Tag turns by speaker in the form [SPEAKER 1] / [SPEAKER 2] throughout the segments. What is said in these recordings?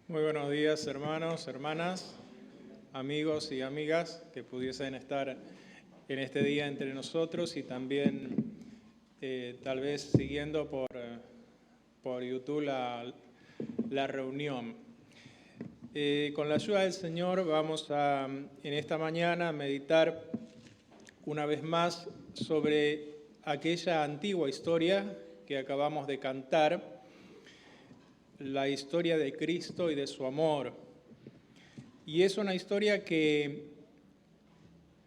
[SPEAKER 1] Muy buenos días, hermanos, hermanas, amigos y amigas que pudiesen estar en este día entre nosotros y también tal vez siguiendo por YouTube la reunión. Con la ayuda del Señor vamos a en esta mañana meditar una vez más sobre aquella antigua historia que acabamos de cantar, la historia de Cristo y de su amor. Y es una historia que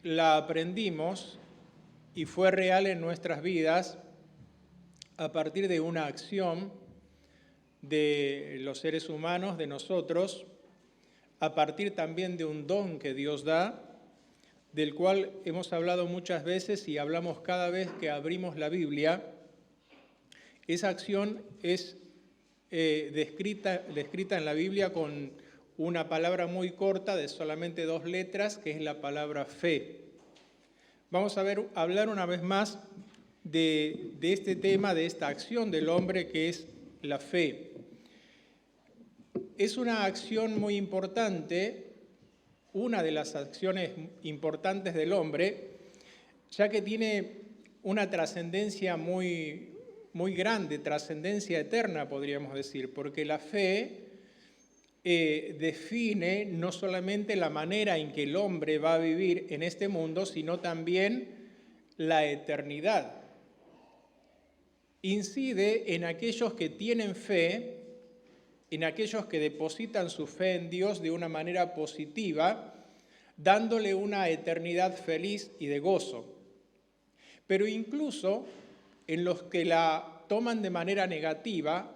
[SPEAKER 1] la aprendimos y fue real en nuestras vidas a partir de una acción de los seres humanos, de nosotros, a partir también de un don que Dios da, del cual hemos hablado muchas veces y hablamos cada vez que abrimos la Biblia. Esa acción es descrita en la Biblia con una palabra muy corta de solamente 2 letras, que es la palabra fe. Vamos a hablar una vez más de este tema, de esta acción del hombre que es la fe. Es una acción muy importante, una de las acciones importantes del hombre, ya que tiene una trascendencia muy grande, trascendencia eterna, podríamos decir, porque la fe define no solamente la manera en que el hombre va a vivir en este mundo, sino también la eternidad. Incide en aquellos que tienen fe, en aquellos que depositan su fe en Dios de una manera positiva, dándole una eternidad feliz y de gozo. Pero incluso en los que la toman de manera negativa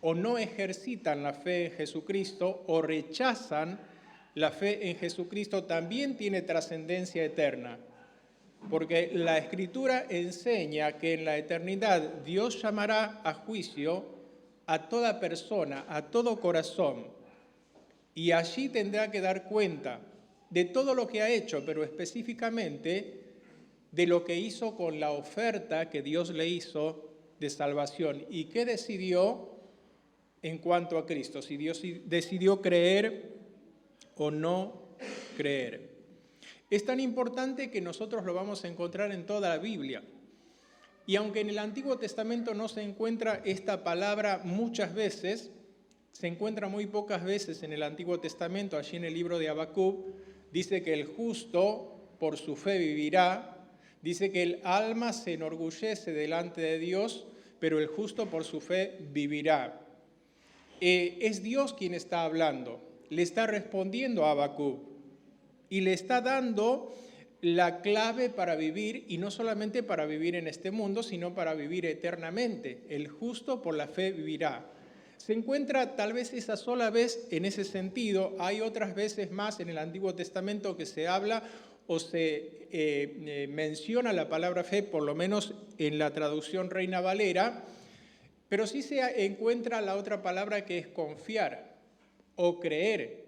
[SPEAKER 1] o no ejercitan la fe en Jesucristo o rechazan la fe en Jesucristo, también tiene trascendencia eterna. Porque la Escritura enseña que en la eternidad Dios llamará a juicio a toda persona, a todo corazón, y allí tendrá que dar cuenta de todo lo que ha hecho, pero específicamente de lo que hizo con la oferta que Dios le hizo de salvación y qué decidió en cuanto a Cristo, si Dios decidió creer o no creer. Es tan importante que nosotros lo vamos a encontrar en toda la Biblia. Y aunque en el Antiguo Testamento no se encuentra esta palabra muchas veces, se encuentra muy pocas veces en el Antiguo Testamento, allí en el libro de Habacuc, dice que el justo por su fe vivirá. Dice que el alma se enorgullece delante de Dios, pero el justo por su fe vivirá. Es Dios quien está hablando, le está respondiendo a Habacuc y le está dando la clave para vivir, y no solamente para vivir en este mundo, sino para vivir eternamente. El justo por la fe vivirá. Se encuentra tal vez esa sola vez en ese sentido. Hay otras veces más en el Antiguo Testamento que se habla o se menciona la palabra fe, por lo menos en la traducción Reina Valera, pero sí se encuentra la otra palabra que es confiar o creer.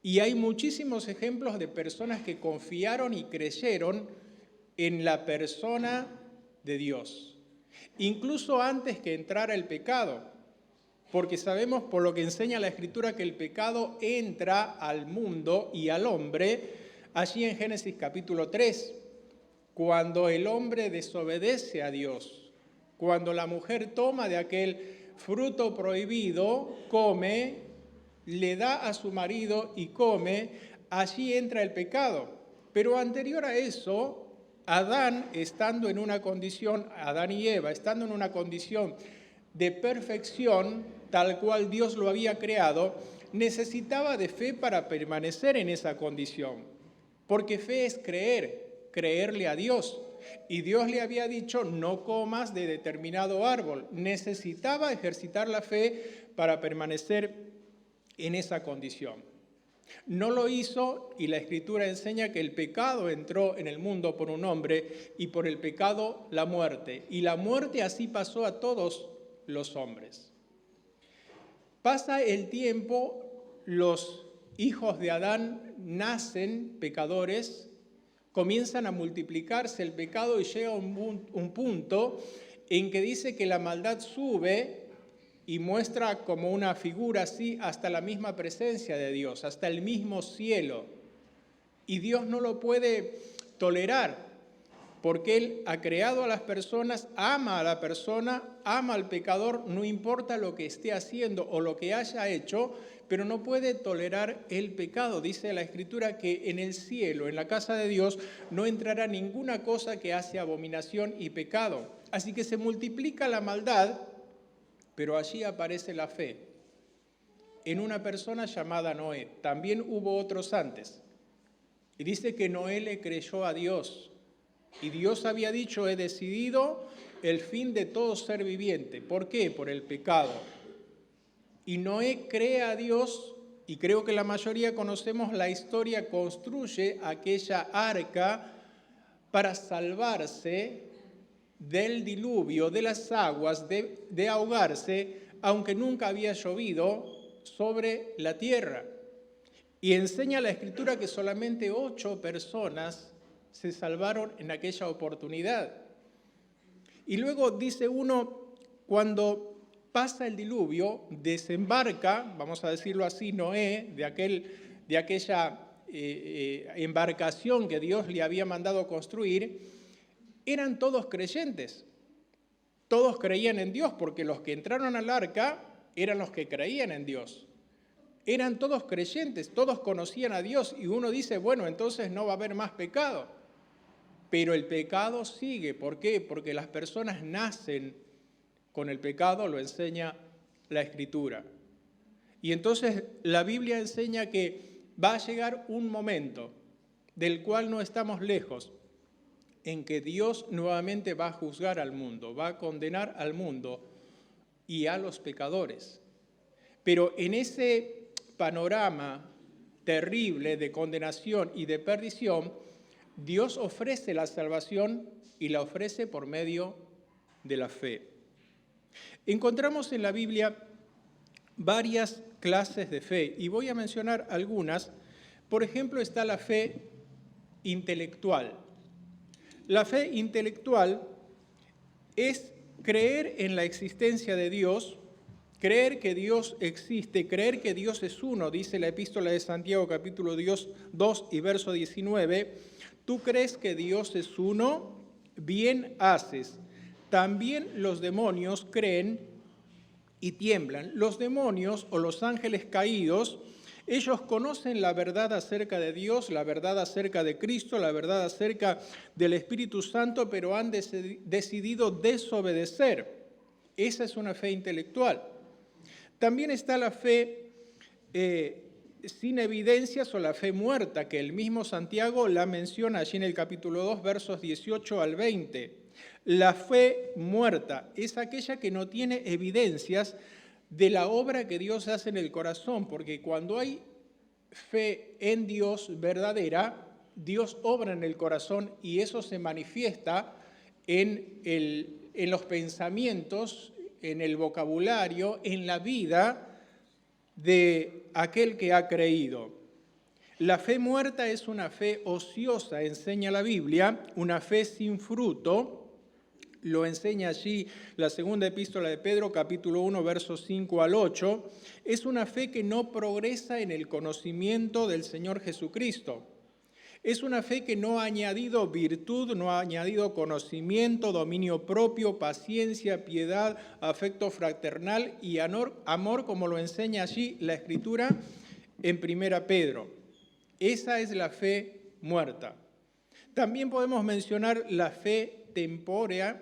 [SPEAKER 1] Y hay muchísimos ejemplos de personas que confiaron y creyeron en la persona de Dios, incluso antes que entrara el pecado, porque sabemos por lo que enseña la Escritura que el pecado entra al mundo y al hombre allí en Génesis capítulo 3, cuando el hombre desobedece a Dios. Cuando la mujer toma de aquel fruto prohibido, come, le da a su marido y come, allí entra el pecado. Pero anterior a eso, Adán y Eva, estando en una condición de perfección, tal cual Dios lo había creado, necesitaba de fe para permanecer en esa condición. Porque fe es creerle a Dios. Y Dios le había dicho, no comas de determinado árbol. Necesitaba ejercitar la fe para permanecer en esa condición. No lo hizo y la Escritura enseña que el pecado entró en el mundo por un hombre y por el pecado la muerte. Y la muerte así pasó a todos los hombres. Pasa el tiempo, los hijos de Adán nacen pecadores, comienzan a multiplicarse el pecado y llega un punto en que dice que la maldad sube y muestra como una figura así hasta la misma presencia de Dios, hasta el mismo cielo. Y Dios no lo puede tolerar, porque Él ha creado a las personas, ama a la persona, ama al pecador, no importa lo que esté haciendo o lo que haya hecho, pero no puede tolerar el pecado. Dice la Escritura que en el cielo, en la casa de Dios, no entrará ninguna cosa que hace abominación y pecado. Así que se multiplica la maldad, pero allí aparece la fe en una persona llamada Noé. También hubo otros antes. Y dice que Noé le creyó a Dios. Y Dios había dicho, he decidido el fin de todo ser viviente. ¿Por qué? Por el pecado. Y Noé cree a Dios, y creo que la mayoría conocemos la historia, construye aquella arca para salvarse del diluvio, de las aguas, de ahogarse, aunque nunca había llovido sobre la tierra. Y enseña la Escritura que solamente 8 personas se salvaron en aquella oportunidad. Y luego dice uno, cuando pasa el diluvio, desembarca, vamos a decirlo así, Noé, de aquella embarcación que Dios le había mandado construir, eran todos creyentes. Todos creían en Dios, porque los que entraron al arca eran los que creían en Dios. Eran todos creyentes, todos conocían a Dios, y uno dice, bueno, entonces no va a haber más pecado. Pero el pecado sigue. ¿Por qué? Porque las personas nacen con el pecado, lo enseña la Escritura. Y entonces la Biblia enseña que va a llegar un momento del cual no estamos lejos, en que Dios nuevamente va a juzgar al mundo, va a condenar al mundo y a los pecadores. Pero en ese panorama terrible de condenación y de perdición, Dios ofrece la salvación y la ofrece por medio de la fe. Encontramos en la Biblia varias clases de fe y voy a mencionar algunas. Por ejemplo, está la fe intelectual. La fe intelectual es creer en la existencia de Dios, creer que Dios existe, creer que Dios es uno, dice la epístola de Santiago capítulo 2 y verso 19. Tú crees que Dios es uno, bien haces. También los demonios creen y tiemblan. Los demonios o los ángeles caídos, ellos conocen la verdad acerca de Dios, la verdad acerca de Cristo, la verdad acerca del Espíritu Santo, pero han decidido desobedecer. Esa es una fe intelectual. También está la fe sin evidencias o la fe muerta, que el mismo Santiago la menciona allí en el capítulo 2, versos 18 al 20. La fe muerta es aquella que no tiene evidencias de la obra que Dios hace en el corazón, porque cuando hay fe en Dios verdadera, Dios obra en el corazón y eso se manifiesta en los pensamientos, en el vocabulario, en la vida de aquel que ha creído. La fe muerta es una fe ociosa, enseña la Biblia, una fe sin fruto. Lo enseña allí la segunda epístola de Pedro, capítulo 1, versos 5 al 8. Es una fe que no progresa en el conocimiento del Señor Jesucristo. Es una fe que no ha añadido virtud, no ha añadido conocimiento, dominio propio, paciencia, piedad, afecto fraternal y amor, como lo enseña allí la Escritura en 1 Pedro. Esa es la fe muerta. También podemos mencionar la fe tempórea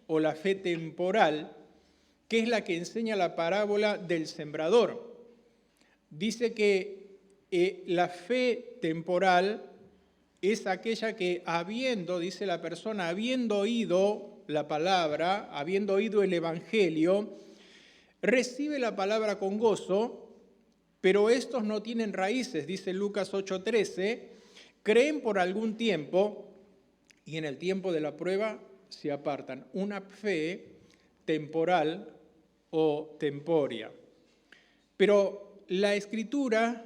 [SPEAKER 1] o la fe temporal, que es la que enseña la parábola del sembrador. Dice que la fe temporal es aquella que dice la persona, habiendo oído la palabra, habiendo oído el Evangelio, recibe la palabra con gozo, pero estos no tienen raíces, dice Lucas 8:13, creen por algún tiempo y en el tiempo de la prueba se apartan. Una fe temporal o temporia. Pero la Escritura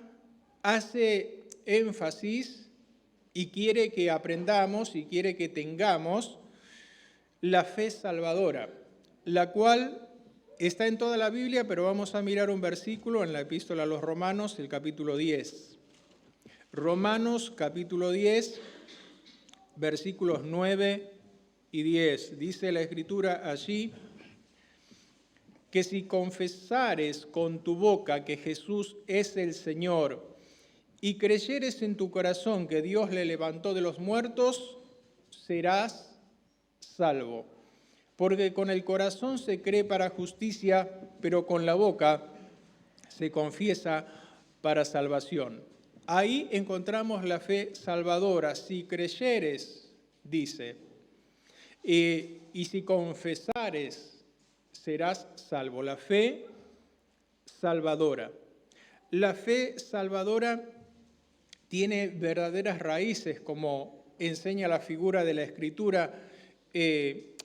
[SPEAKER 1] hace énfasis y quiere que aprendamos y quiere que tengamos la fe salvadora, la cual Está en toda la Biblia, pero vamos a mirar un versículo en la Epístola a los Romanos, el capítulo 10. Romanos, capítulo 10, versículos 9 y 10. Dice la Escritura allí que si confesares con tu boca que Jesús es el Señor y creyeres en tu corazón que Dios le levantó de los muertos, serás salvo. Porque con el corazón se cree para justicia, pero con la boca se confiesa para salvación. Ahí encontramos la fe salvadora. Si creyeres, dice, y si confesares, serás salvo. La fe salvadora. La fe salvadora tiene verdaderas raíces, como enseña la figura de la Escritura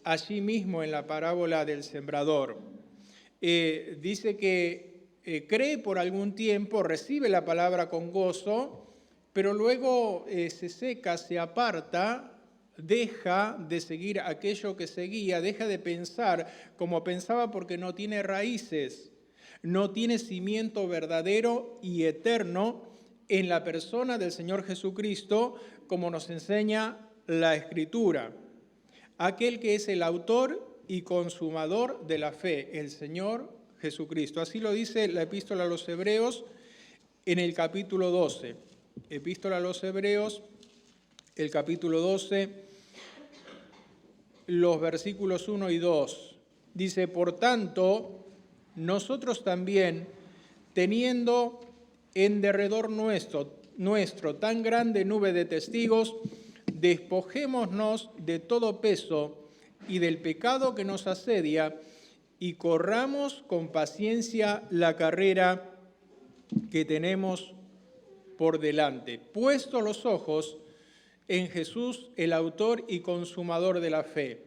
[SPEAKER 1] allí mismo en la parábola del sembrador. Dice que cree por algún tiempo, recibe la palabra con gozo, pero luego se seca, se aparta, deja de seguir aquello que seguía, deja de pensar como pensaba porque no tiene raíces, no tiene cimiento verdadero y eterno en la persona del Señor Jesucristo, como nos enseña la Escritura. Aquel que es el autor y consumador de la fe, el Señor Jesucristo. Así lo dice la Epístola a los Hebreos en el capítulo 12. Epístola a los Hebreos, el capítulo 12, los versículos 1 y 2. Dice, por tanto, nosotros también, teniendo en derredor nuestro tan grande nube de testigos, despojémonos de todo peso y del pecado que nos asedia y corramos con paciencia la carrera que tenemos por delante, puestos los ojos en Jesús, el autor y consumador de la fe,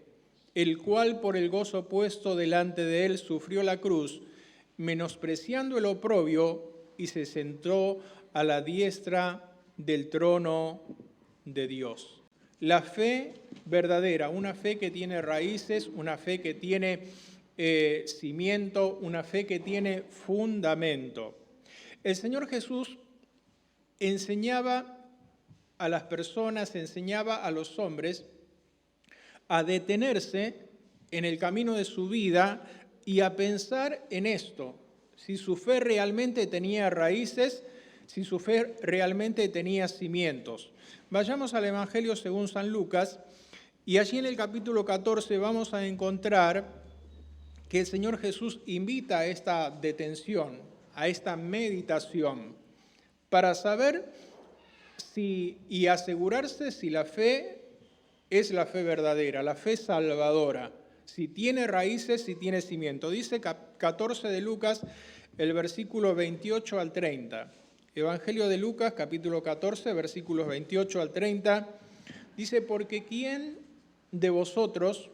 [SPEAKER 1] el cual por el gozo puesto delante de él sufrió la cruz, menospreciando el oprobio, y se sentó a la diestra del trono de Dios. La fe verdadera, una fe que tiene raíces, una fe que tiene cimiento, una fe que tiene fundamento. El Señor Jesús enseñaba a las personas, enseñaba a los hombres a detenerse en el camino de su vida y a pensar en esto, si su fe realmente tenía raíces, si su fe realmente tenía cimientos. Vayamos al Evangelio según San Lucas y allí en el capítulo 14 vamos a encontrar que el Señor Jesús invita a esta detención, a esta meditación, para saber y asegurarse si la fe es la fe verdadera, la fe salvadora, si tiene raíces, si tiene cimiento. Dice 14 de Lucas, el versículo 28 al 30. Evangelio de Lucas, capítulo 14, versículos 28 al 30, dice, porque ¿quién de vosotros,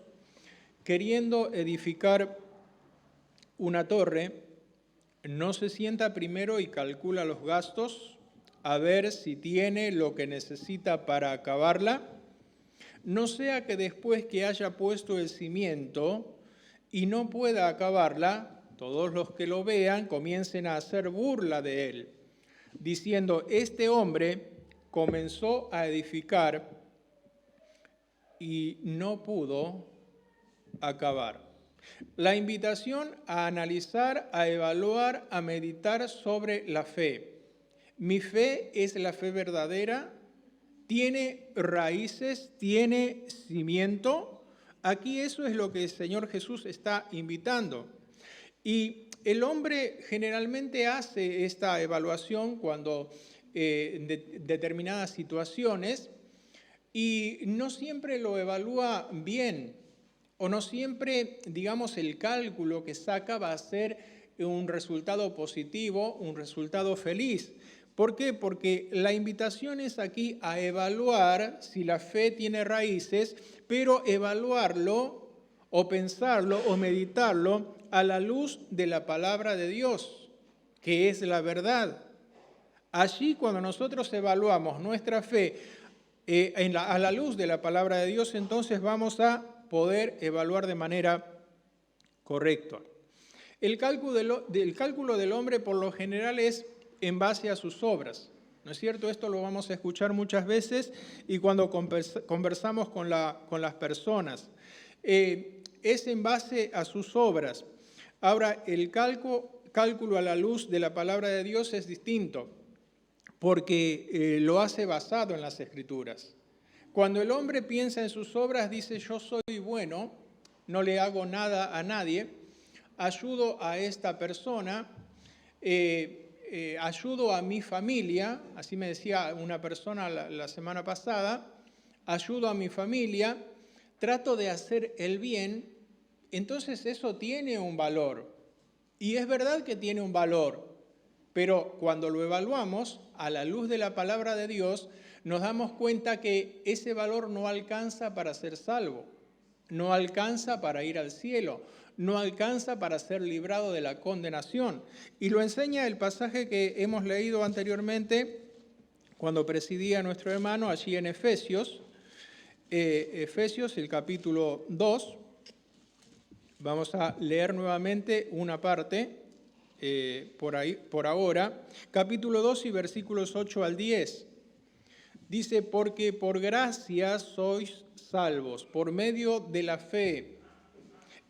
[SPEAKER 1] queriendo edificar una torre, no se sienta primero y calcula los gastos, a ver si tiene lo que necesita para acabarla? No sea que después que haya puesto el cimiento y no pueda acabarla, todos los que lo vean comiencen a hacer burla de él, diciendo, este hombre comenzó a edificar y no pudo acabar. La invitación a analizar, a evaluar, a meditar sobre la fe. ¿Mi fe es la fe verdadera? ¿Tiene raíces? ¿Tiene cimiento? Aquí eso es lo que el Señor Jesús está invitando. Y el hombre generalmente hace esta evaluación cuando de determinadas situaciones y no siempre lo evalúa bien o no siempre, digamos, el cálculo que saca va a ser un resultado positivo, un resultado feliz. ¿Por qué? Porque la invitación es aquí a evaluar si la fe tiene raíces, pero evaluarlo o pensarlo o meditarlo a la luz de la palabra de Dios, que es la verdad. Allí cuando nosotros evaluamos nuestra fe a la luz de la palabra de Dios, entonces vamos a poder evaluar de manera correcta. El cálculo del hombre por lo general es en base a sus obras. ¿No es cierto? Esto lo vamos a escuchar muchas veces y cuando conversamos con las personas. Es en base a sus obras. Ahora, el cálculo a la luz de la palabra de Dios es distinto, porque lo hace basado en las Escrituras. Cuando el hombre piensa en sus obras, dice, yo soy bueno, no le hago nada a nadie, ayudo a esta persona, ayudo a mi familia, así me decía una persona la semana pasada, ayudo a mi familia, trato de hacer el bien, entonces eso tiene un valor. Y es verdad que tiene un valor, pero cuando lo evaluamos a la luz de la palabra de Dios, nos damos cuenta que ese valor no alcanza para ser salvo, no alcanza para ir al cielo, no alcanza para ser librado de la condenación. Y lo enseña el pasaje que hemos leído anteriormente cuando presidía nuestro hermano allí en Efesios, el capítulo 2. Vamos a leer nuevamente una parte por ahora. Capítulo 2 y versículos 8 al 10. Dice, porque por gracia sois salvos, por medio de la fe.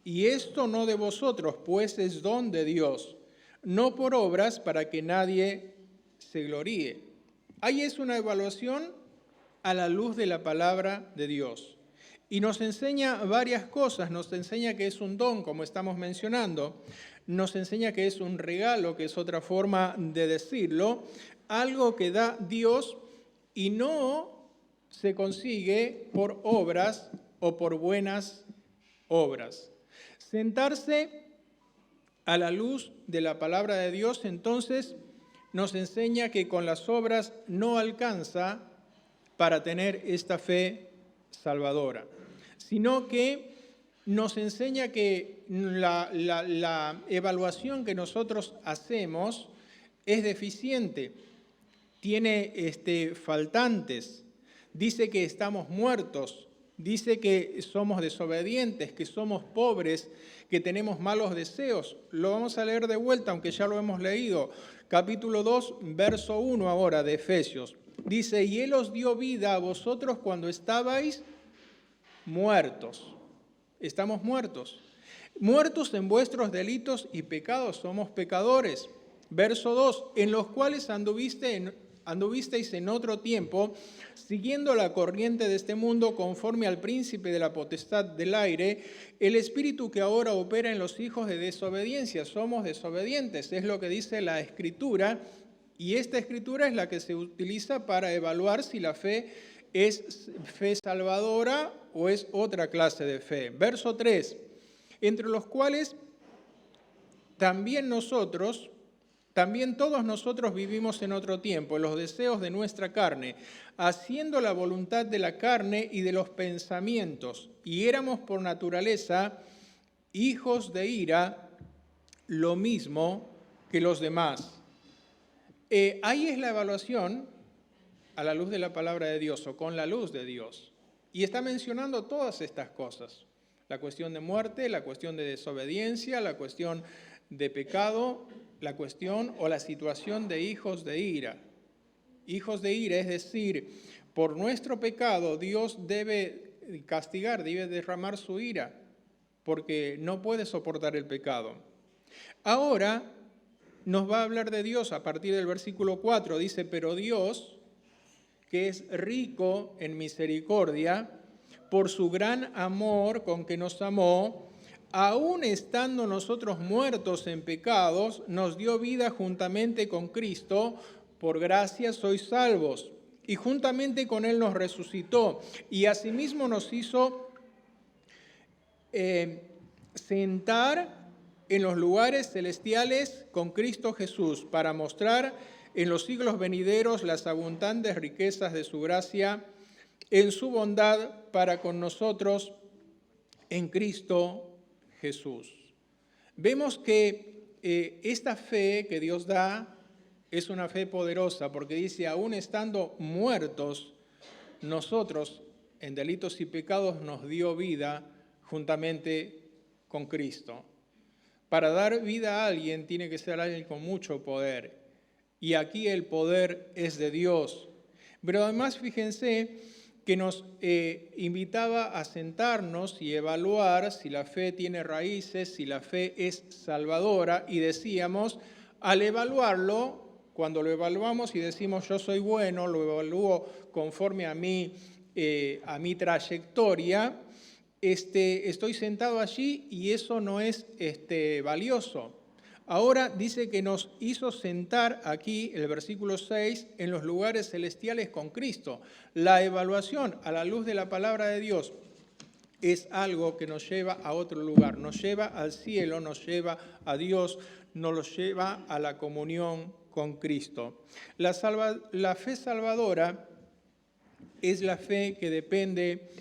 [SPEAKER 1] Y esto no de vosotros, pues es don de Dios, no por obras para que nadie se gloríe. Ahí es una evaluación a la luz de la palabra de Dios. Y nos enseña varias cosas, nos enseña que es un don, como estamos mencionando, nos enseña que es un regalo, que es otra forma de decirlo, algo que da Dios y no se consigue por obras o por buenas obras. Sentarse a la luz de la palabra de Dios, entonces, nos enseña que con las obras no alcanza para tener esta fe salvadora, sino que nos enseña que la evaluación que nosotros hacemos es deficiente, tiene faltantes, dice que estamos muertos, dice que somos desobedientes, que somos pobres, que tenemos malos deseos. Lo vamos a leer de vuelta, aunque ya lo hemos leído. Capítulo 2, verso 1 ahora de Efesios. Dice, y Él os dio vida a vosotros cuando estabais muertos. Estamos muertos. Muertos en vuestros delitos y pecados, somos pecadores. Verso 2, en los cuales anduvisteis en otro tiempo, siguiendo la corriente de este mundo conforme al príncipe de la potestad del aire, el espíritu que ahora opera en los hijos de desobediencia. Somos desobedientes, es lo que dice la Escritura, y esta Escritura es la que se utiliza para evaluar si la fe es fe salvadora o es otra clase de fe. Verso 3, entre los cuales también todos nosotros vivimos en otro tiempo, en los deseos de nuestra carne, haciendo la voluntad de la carne y de los pensamientos, y éramos por naturaleza hijos de ira, lo mismo que los demás. Ahí es la evaluación a la luz de la palabra de Dios o con la luz de Dios. Y está mencionando todas estas cosas. La cuestión de muerte, la cuestión de desobediencia, la cuestión de pecado, la cuestión o la situación de hijos de ira. Hijos de ira, es decir, por nuestro pecado Dios debe castigar, debe derramar su ira, porque no puede soportar el pecado. Ahora nos va a hablar de Dios a partir del versículo 4, dice, pero Dios, que es rico en misericordia, por su gran amor con que nos amó, aun estando nosotros muertos en pecados, nos dio vida juntamente con Cristo, por gracia sois salvos, y juntamente con Él nos resucitó, y asimismo nos hizo sentar en los lugares celestiales con Cristo Jesús, para mostrar en los siglos venideros las abundantes riquezas de su gracia, en su bondad para con nosotros en Cristo Jesús. Vemos que esta fe que Dios da es una fe poderosa, porque dice, aún estando muertos, nosotros en delitos y pecados nos dio vida juntamente con Cristo. Para dar vida a alguien tiene que ser alguien con mucho poder. Y aquí el poder es de Dios. Pero además fíjense que nos invitaba a sentarnos y evaluar si la fe tiene raíces, si la fe es salvadora. Y decíamos, al evaluarlo, cuando lo evaluamos y decimos yo soy bueno, lo evalúo conforme a mi trayectoria, estoy sentado allí y eso no es valioso. Ahora dice que nos hizo sentar aquí, el versículo 6, en los lugares celestiales con Cristo. La evaluación a la luz de la palabra de Dios es algo que nos lleva a otro lugar, nos lleva al cielo, nos lleva a Dios, nos lleva a la comunión con Cristo. La fe salvadora es la fe que depende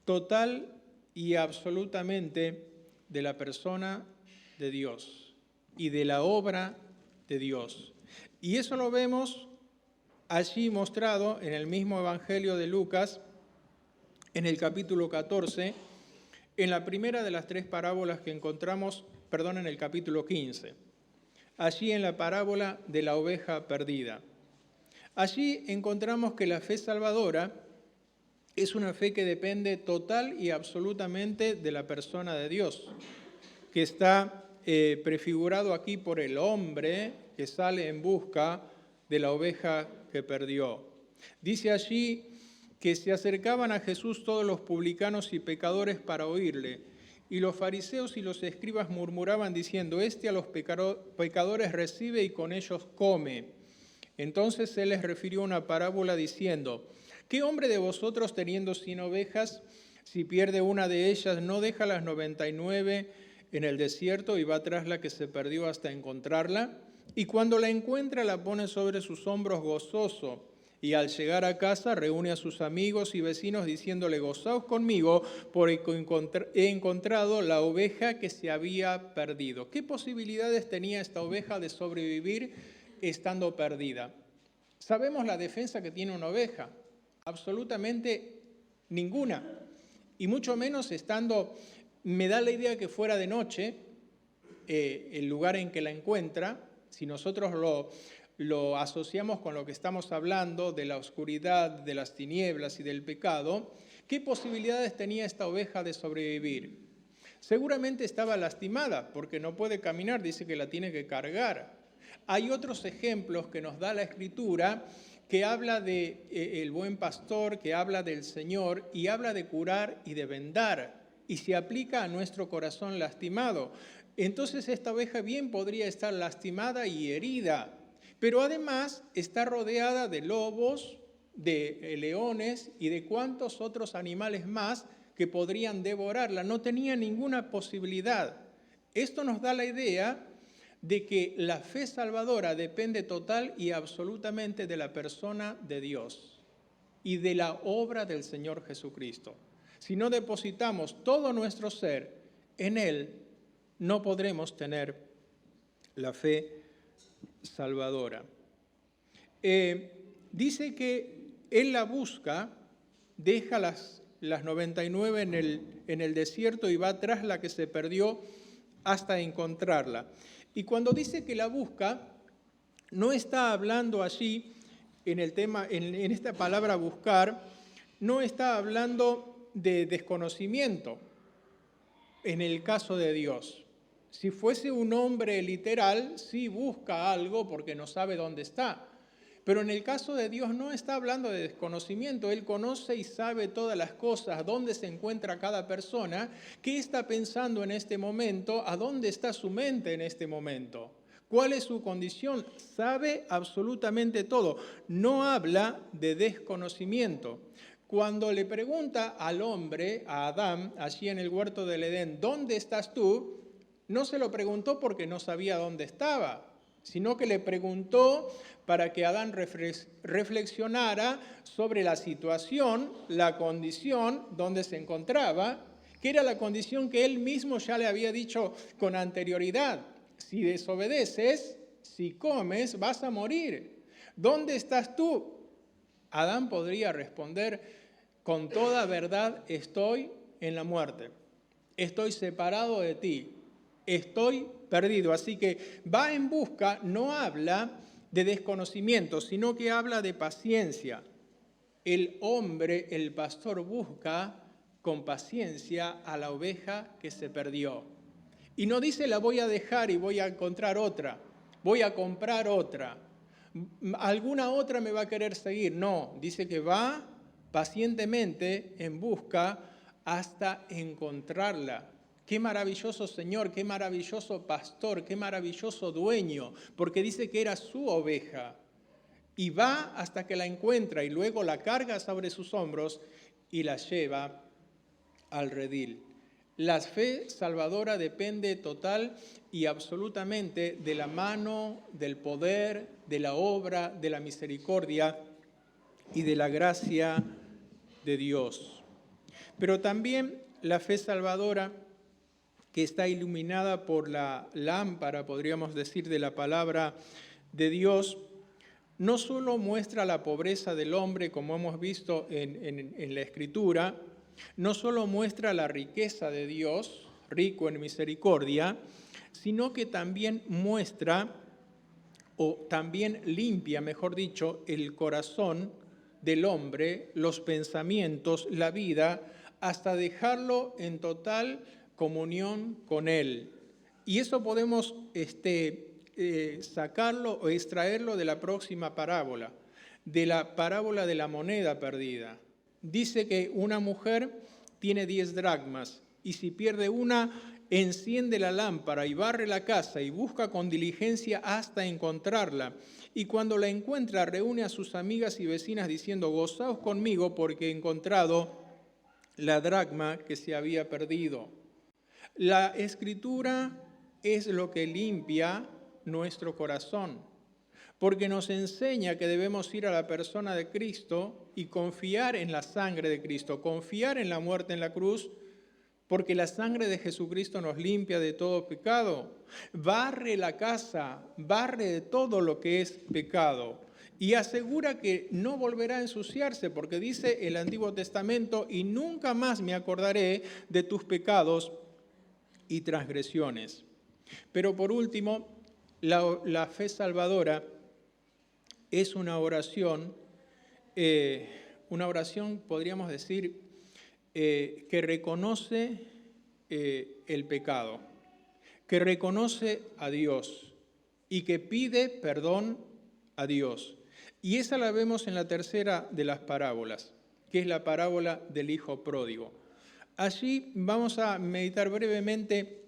[SPEAKER 1] total y absolutamente de la persona de Dios y de la obra de Dios. Y eso lo vemos allí mostrado en el mismo Evangelio de Lucas, en el capítulo 14, en la primera de las tres parábolas que encontramos, en el capítulo 15, allí en la parábola de la oveja perdida. Allí encontramos que la fe salvadora es una fe que depende total y absolutamente de la persona de Dios, que está prefigurado aquí por el hombre que sale en busca de la oveja que perdió. Dice allí que se acercaban a Jesús todos los publicanos y pecadores para oírle, y los fariseos y los escribas murmuraban diciendo, a los pecadores recibe y con ellos come. Entonces él les refirió una parábola diciendo, ¿qué hombre de vosotros teniendo 100 ovejas, si pierde una de ellas, no deja las 99 en el desierto y va tras la que se perdió hasta encontrarla? Y cuando la encuentra la pone sobre sus hombros gozoso, y al llegar a casa reúne a sus amigos y vecinos diciéndole, gozaos conmigo porque he encontrado la oveja que se había perdido. ¿Qué posibilidades tenía esta oveja de sobrevivir estando perdida? Sabemos la defensa que tiene una oveja, absolutamente ninguna, y mucho menos estando, me da la idea que fuera de noche, el lugar en que la encuentra, si nosotros lo asociamos con lo que estamos hablando de la oscuridad, de las tinieblas y del pecado, ¿qué posibilidades tenía esta oveja de sobrevivir? Seguramente estaba lastimada porque no puede caminar, dice que la tiene que cargar. Hay otros ejemplos que nos da la Escritura que habla de el buen pastor, que habla del Señor y habla de curar y de vendar y se aplica a nuestro corazón lastimado. Entonces esta oveja bien podría estar lastimada y herida, pero además está rodeada de lobos, de leones y de cuantos otros animales más que podrían devorarla. No tenía ninguna posibilidad. Esto nos da la idea de que la fe salvadora depende total y absolutamente de la persona de Dios y de la obra del Señor Jesucristo. Si no depositamos todo nuestro ser en Él, no podremos tener la fe salvadora. Dice que Él la busca, deja las 99 en el desierto y va tras la que se perdió hasta encontrarla. Y cuando dice que la busca, no está hablando allí en esta palabra buscar, no está hablando de desconocimiento en el caso de Dios. Si fuese un hombre literal, sí busca algo porque no sabe dónde está. Pero en el caso de Dios no está hablando de desconocimiento. Él conoce y sabe todas las cosas, dónde se encuentra cada persona, qué está pensando en este momento, a dónde está su mente en este momento, cuál es su condición. Sabe absolutamente todo. No habla de desconocimiento. Cuando le pregunta al hombre, a Adán, allí en el huerto del Edén, ¿dónde estás tú?, no se lo preguntó porque no sabía dónde estaba, sino que le preguntó para que Adán reflexionara sobre la situación, la condición donde se encontraba, que era la condición que él mismo ya le había dicho con anterioridad. Si desobedeces, si comes, vas a morir. ¿Dónde estás tú? Adán podría responder con toda verdad, estoy en la muerte, estoy separado de ti. estoy perdido. Así que va en busca, no habla de desconocimiento, sino que habla de paciencia. El hombre, el pastor, busca con paciencia a la oveja que se perdió. Y no dice la voy a dejar y voy a encontrar otra, voy a comprar otra, alguna otra me va a querer seguir. No, dice que va pacientemente en busca hasta encontrarla. Qué maravilloso Señor, qué maravilloso pastor, qué maravilloso dueño, porque dice que era su oveja. Y va hasta que la encuentra y luego la carga sobre sus hombros y la lleva al redil. La fe salvadora depende total y absolutamente de la mano, del poder, de la obra, de la misericordia y de la gracia de Dios. Pero también la fe salvadora, que está iluminada por la lámpara, podríamos decir, de la palabra de Dios, no solo muestra la pobreza del hombre, como hemos visto en la Escritura, no solo muestra la riqueza de Dios, rico en misericordia, sino que también muestra, o también limpia, mejor dicho, el corazón del hombre, los pensamientos, la vida, hasta dejarlo en total comunión con Él. Y eso podemos sacarlo o extraerlo de la próxima parábola, de la parábola de la moneda perdida. Dice que una mujer tiene 10 dracmas y si pierde una, enciende la lámpara y barre la casa y busca con diligencia hasta encontrarla. Y cuando la encuentra, reúne a sus amigas y vecinas diciendo, gozaos conmigo porque he encontrado la dracma que se había perdido. La Escritura es lo que limpia nuestro corazón, porque nos enseña que debemos ir a la persona de Cristo y confiar en la sangre de Cristo, confiar en la muerte en la cruz, porque la sangre de Jesucristo nos limpia de todo pecado, barre la casa, barre de todo lo que es pecado y asegura que no volverá a ensuciarse, porque dice el Antiguo Testamento, y nunca más me acordaré de tus pecados y transgresiones. Pero por último, la fe salvadora es una oración, podríamos decir, que reconoce el pecado, que reconoce a Dios y que pide perdón a Dios. Y esa la vemos en la tercera de las parábolas, que es la parábola del hijo pródigo. Allí vamos a meditar brevemente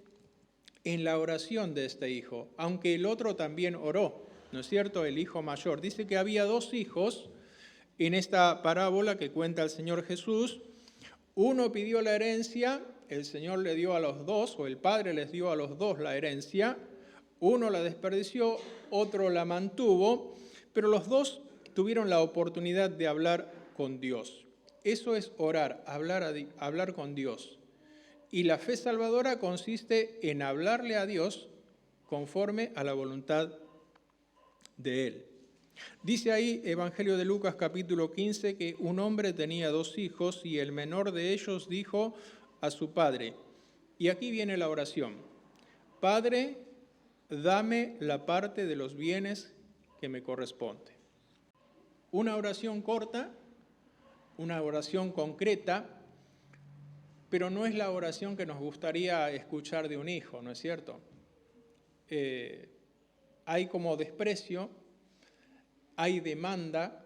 [SPEAKER 1] en la oración de este hijo, aunque el otro también oró, ¿no es cierto? El hijo mayor. Dice que había 2 hijos en esta parábola que cuenta el Señor Jesús. Uno pidió la herencia, el Señor le dio a los 2, o el Padre les dio a los 2 la herencia. Uno la desperdició, otro la mantuvo, pero los 2 tuvieron la oportunidad de hablar con Dios. Eso es orar, hablar con Dios. Y la fe salvadora consiste en hablarle a Dios conforme a la voluntad de Él. Dice ahí, Evangelio de Lucas capítulo 15, que un hombre tenía 2 hijos y el menor de ellos dijo a su padre, y aquí viene la oración, Padre, dame la parte de los bienes que me corresponde. Una oración corta, una oración concreta, pero no es la oración que nos gustaría escuchar de un hijo, ¿no es cierto? Hay como desprecio, hay demanda,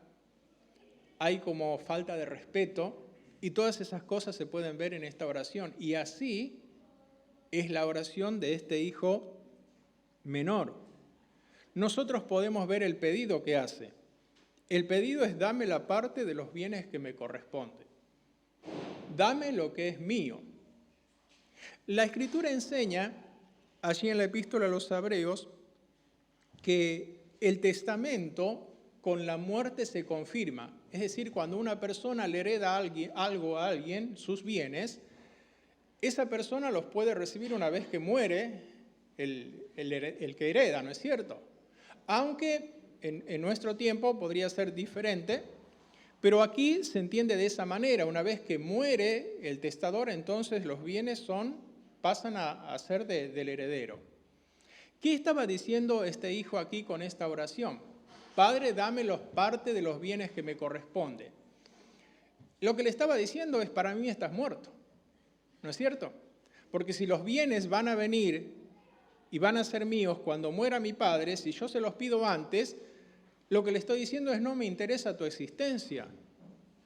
[SPEAKER 1] hay como falta de respeto, y todas esas cosas se pueden ver en esta oración. Y así es la oración de este hijo menor. Nosotros podemos ver el pedido que hace. El pedido es dame la parte de los bienes que me corresponde. Dame lo que es mío. La Escritura enseña, allí en la Epístola a los Hebreos, que el testamento con la muerte se confirma. Es decir, cuando una persona le hereda algo a alguien, sus bienes, esa persona los puede recibir una vez que muere el que hereda, ¿no es cierto? Aunque en nuestro tiempo podría ser diferente, pero aquí se entiende de esa manera. Una vez que muere el testador, entonces los bienes son pasan a ser del heredero. ¿Qué estaba diciendo este hijo aquí con esta oración? Padre, dame parte de los bienes que me corresponde. Lo que le estaba diciendo es, para mí estás muerto, ¿no es cierto? Porque si los bienes van a venir y van a ser míos cuando muera mi padre, si yo se los pido antes, lo que le estoy diciendo es, no me interesa tu existencia.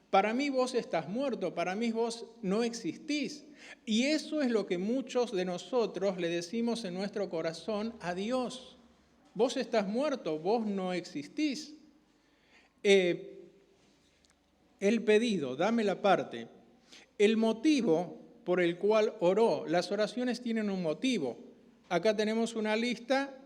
[SPEAKER 1] Para mí vos estás muerto, para mí vos no existís. Y eso es lo que muchos de nosotros le decimos en nuestro corazón a Dios. Vos estás muerto, vos no existís. El pedido, dame la parte. El motivo por el cual oró, las oraciones tienen un motivo. Acá tenemos una lista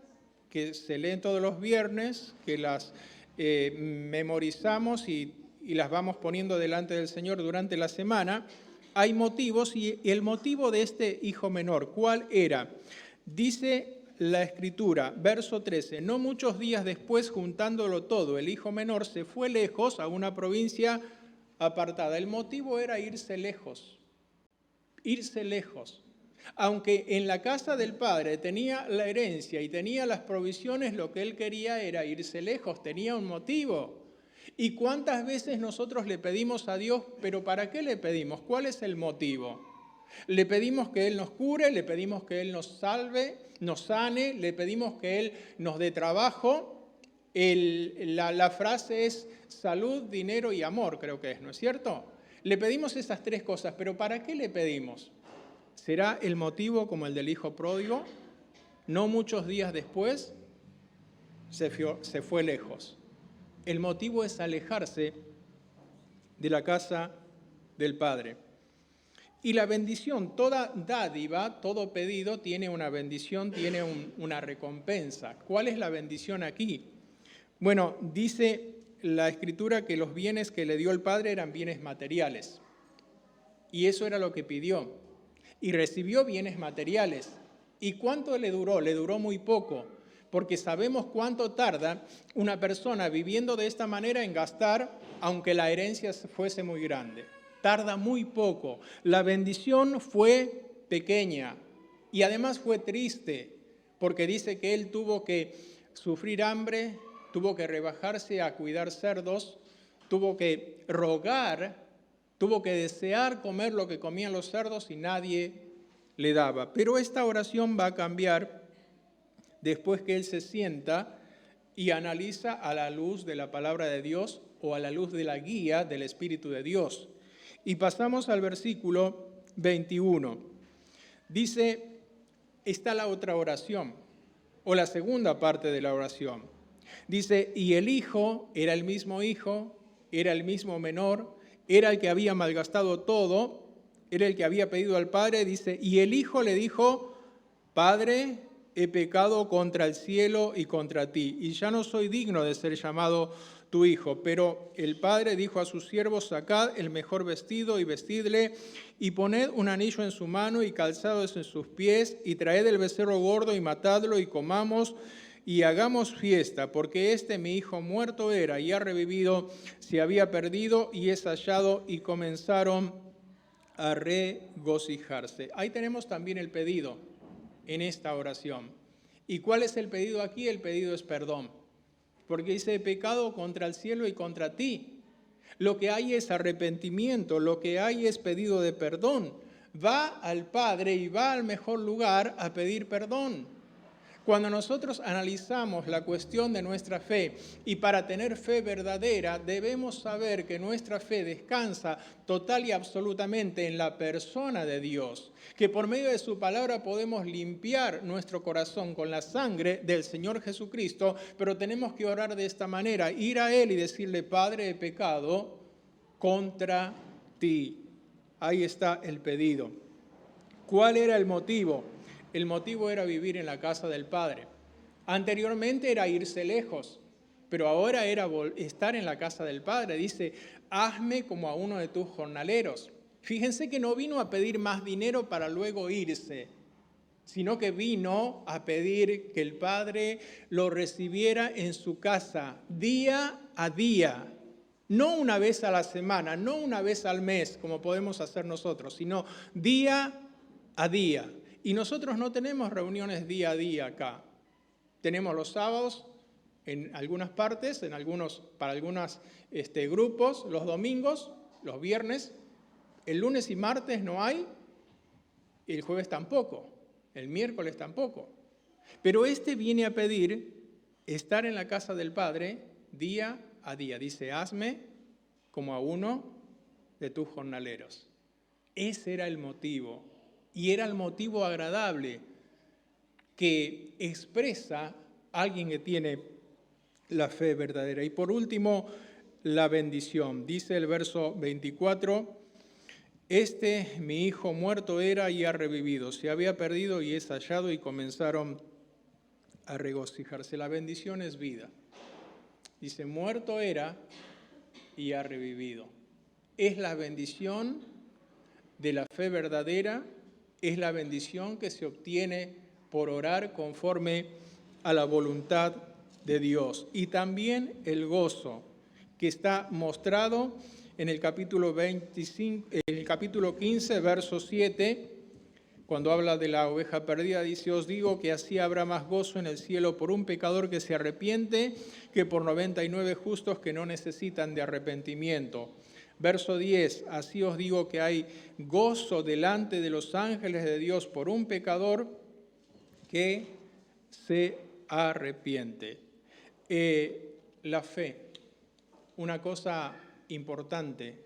[SPEAKER 1] que se leen todos los viernes, que las memorizamos y las vamos poniendo delante del Señor durante la semana. Hay motivos y el motivo de este hijo menor, ¿cuál era? Dice la Escritura, verso 13, no muchos días después, juntándolo todo, el hijo menor se fue lejos a una provincia apartada. El motivo era irse lejos. Irse lejos. Aunque en la casa del padre tenía la herencia y tenía las provisiones, lo que él quería era irse lejos, tenía un motivo. ¿Y cuántas veces nosotros le pedimos a Dios, pero para qué le pedimos? ¿Cuál es el motivo? Le pedimos que Él nos cure, le pedimos que Él nos salve, nos sane, le pedimos que Él nos dé trabajo. La frase es salud, dinero y amor, creo que es, ¿no es cierto? Le pedimos esas tres cosas, pero ¿para qué le pedimos? ¿Será el motivo como el del hijo pródigo? No muchos días después se fue lejos. El motivo es alejarse de la casa del Padre. Y la bendición, toda dádiva, todo pedido tiene una bendición, tiene una recompensa. ¿Cuál es la bendición aquí? Bueno, dice la Escritura que los bienes que le dio el Padre eran bienes materiales. Y eso era lo que pidió. Y recibió bienes materiales. ¿Y cuánto le duró? Le duró muy poco, porque sabemos cuánto tarda una persona viviendo de esta manera en gastar, aunque la herencia fuese muy grande. Tarda muy poco. La bendición fue pequeña y además fue triste, porque dice que él tuvo que sufrir hambre, tuvo que rebajarse a cuidar cerdos, tuvo que rogar, tuvo que desear comer lo que comían los cerdos y nadie le daba. Pero esta oración va a cambiar después que él se sienta y analiza a la luz de la palabra de Dios o a la luz de la guía del Espíritu de Dios. Y pasamos al versículo 21. Dice, está la otra oración, o la segunda parte de la oración. Dice, y el hijo, era el mismo menor, era el que había malgastado todo, era el que había pedido al padre, dice, y el hijo le dijo, Padre, he pecado contra el cielo y contra ti, y ya no soy digno de ser llamado tu hijo. Pero el padre dijo a sus siervos, sacad el mejor vestido y vestidle, y poned un anillo en su mano y calzados en sus pies, y traed el becerro gordo y matadlo, y comamos y hagamos fiesta, porque mi hijo muerto era y ha revivido, se había perdido y es hallado, y comenzaron a regocijarse. Ahí tenemos también el pedido en esta oración. ¿Y cuál es el pedido aquí? El pedido es perdón. Porque dice, he pecado contra el cielo y contra ti. Lo que hay es arrepentimiento, lo que hay es pedido de perdón. Va al Padre y va al mejor lugar a pedir perdón. Cuando nosotros analizamos la cuestión de nuestra fe, y para tener fe verdadera debemos saber que nuestra fe descansa total y absolutamente en la persona de Dios, que por medio de su palabra podemos limpiar nuestro corazón con la sangre del Señor Jesucristo, pero tenemos que orar de esta manera, ir a Él y decirle, Padre, he pecado contra ti. Ahí está el pedido. ¿Cuál era el motivo? El motivo era vivir en la casa del Padre. Anteriormente era irse lejos, pero ahora era estar en la casa del Padre. Dice, hazme como a uno de tus jornaleros. Fíjense que no vino a pedir más dinero para luego irse, sino que vino a pedir que el Padre lo recibiera en su casa día a día. No una vez a la semana, no una vez al mes, como podemos hacer nosotros, sino día a día. Y nosotros no tenemos reuniones día a día acá. Tenemos los sábados en algunas partes, para algunos grupos, los domingos, los viernes, el lunes y martes no hay, el jueves tampoco, el miércoles tampoco. Pero viene a pedir estar en la casa del Padre día a día. Dice, hazme como a uno de tus jornaleros. Ese era el motivo, y era el motivo agradable que expresa alguien que tiene la fe verdadera. Y por último, la bendición. Dice el verso 24, mi hijo muerto era y ha revivido, se había perdido y es hallado, y comenzaron a regocijarse. La bendición es vida. Dice, muerto era y ha revivido. Es la bendición de la fe verdadera, es la bendición que se obtiene por orar conforme a la voluntad de Dios. Y también el gozo que está mostrado en el capítulo 15, verso 7, cuando habla de la oveja perdida, dice, os digo que así habrá más gozo en el cielo por un pecador que se arrepiente que por 99 justos que no necesitan de arrepentimiento. Verso 10, así os digo que hay gozo delante de los ángeles de Dios por un pecador que se arrepiente. La fe, una cosa importante,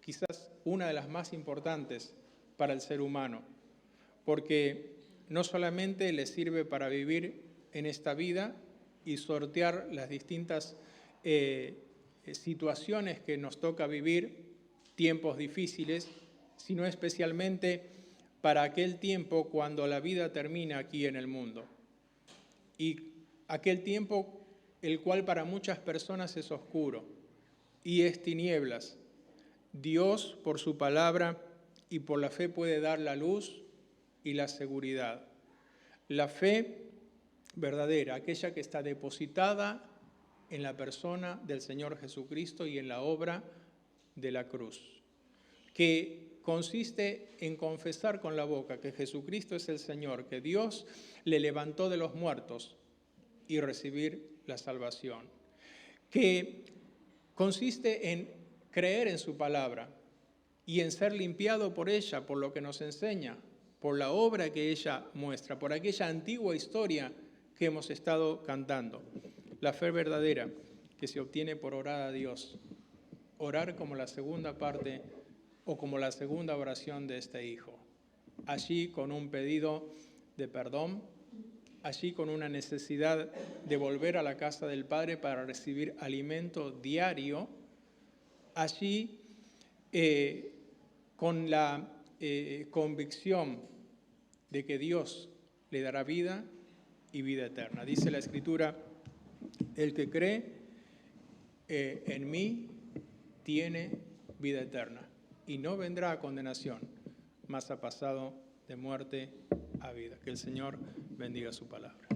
[SPEAKER 1] quizás una de las más importantes para el ser humano, porque no solamente le sirve para vivir en esta vida y sortear las distintas situaciones que nos toca vivir, tiempos difíciles, sino especialmente para aquel tiempo cuando la vida termina aquí en el mundo. Y aquel tiempo el cual para muchas personas es oscuro y es tinieblas. Dios, por su palabra y por la fe, puede dar la luz y la seguridad. La fe verdadera, aquella que está depositada en la persona del Señor Jesucristo y en la obra de la cruz, que consiste en confesar con la boca que Jesucristo es el Señor, que Dios le levantó de los muertos y recibir la salvación, que consiste en creer en su palabra y en ser limpiado por ella, por lo que nos enseña, por la obra que ella muestra, por aquella antigua historia que hemos estado cantando. La fe verdadera que se obtiene por orar a Dios, orar como la segunda parte o como la segunda oración de este hijo, allí con un pedido de perdón, allí con una necesidad de volver a la casa del Padre para recibir alimento diario, allí con la convicción de que Dios le dará vida y vida eterna. Dice la Escritura, el que cree en mí tiene vida eterna y no vendrá a condenación, mas ha pasado de muerte a vida. Que el Señor bendiga su palabra.